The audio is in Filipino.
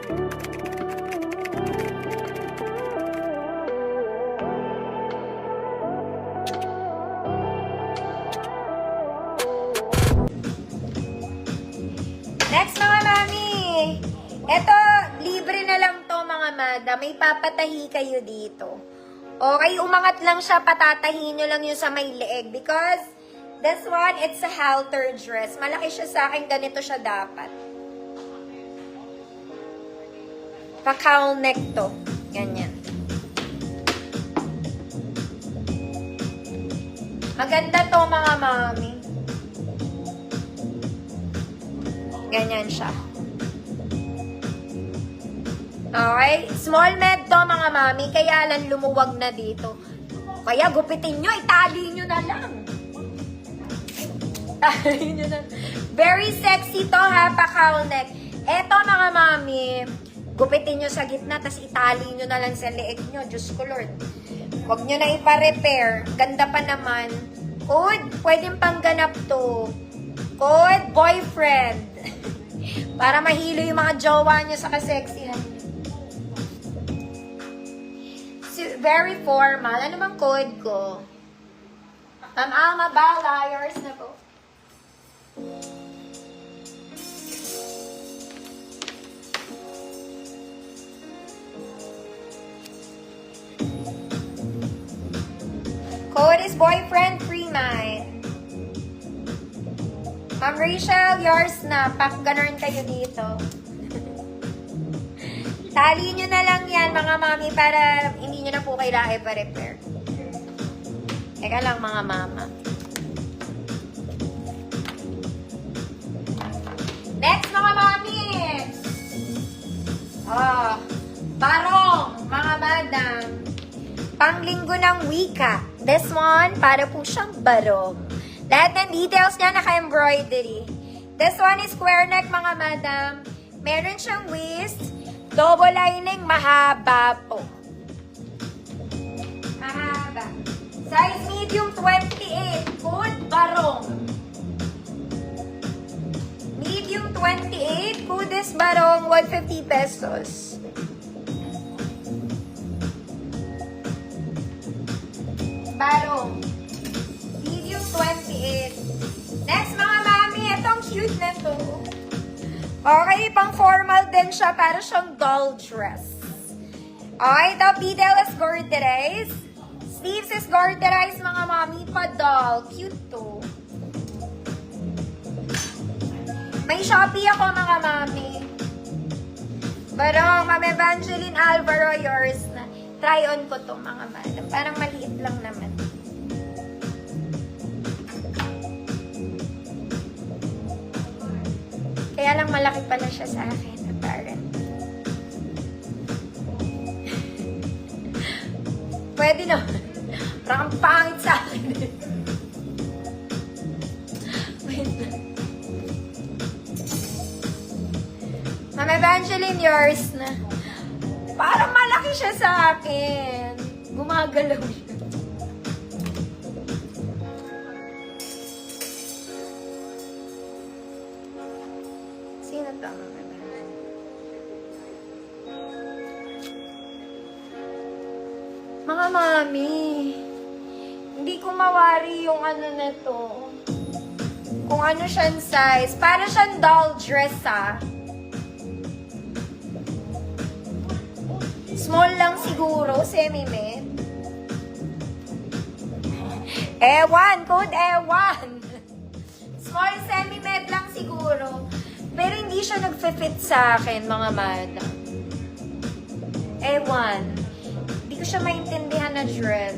Next mga mami, eto, libre na lang to mga madam. May papatahi kayo dito. Okay, umangat lang siya, patatahin nyo lang yung sa may leeg. Because this one, it's a halter dress. Malaki siya sa akin, ganito siya dapat. Pa-cowl neck to. Ganyan. Maganda to mga mami. Ganyan siya. Okay? Small med to mga mami, kaya lang lumuwag na dito. Kaya gupitin nyo, itali nyo na lang. Itali nyo na. Very sexy to ha, pa-cowl neck. Eto mga mami, gupitin nyo sa gitna, tas itali nyo na lang sa leeg nyo. Diyos ko Lord. Huwag nyo na ipa-repair. Ganda pa naman. Code, pwedeng pangganap to. Code, boyfriend. Para mahilo yung mga jowa nyo sa kaseksihan. Very formal. Ano bang code ko? Ma'am Alma ba? Liars na po. Code is boyfriend free mind. Ma'am Rachel, yours na. Pak-ganon kayo dito. Tali nyo na lang yan, mga mami, para hindi nyo na po kailangan ipa-repair. Teka lang, mga mama. Next, mga mami! Oh, barong, mga madam. Panglinggo ng wika. This one, para po siyang barong. Lahat ng details niya naka-embroidery. This one is square neck, mga madam. Meron siyang waist. Double lining, mahaba po. Mahaba. Size medium 28. Code barong. Medium 28. Code is barong. 150 pesos. Barong. Medium 28. Next mga mami, itong cute na to. Okay, pang formal din siya, para siyang doll dress. Okay, the detail is garterized. Sleeves is garterized, mga mami, pa doll. Cute to. May Shopee ako, mga mami. Barong, Ma'am Evangeline Alvaro, yours na. Try on ko to, mga madam. Parang maliit lang naman. Kaya lang malaki pala siya sa akin, apparently. Pwede na. Parang pangit sa akin. Wait na. Ma'am Evangeline, yours na. Parang malaki siya sa akin. Gumagalaw siya. Sino to? Mga mami, hindi ko mawari yung ano na to. Kung ano siyang size. Para siyang doll dress, ah. Small lang siguro, semi-med. Ewan, code ewan. Small semi-med lang siguro. Pero hindi siya nag-fit sa akin, mga madam. Ewan. Hindi ko siya maintindihan na dress.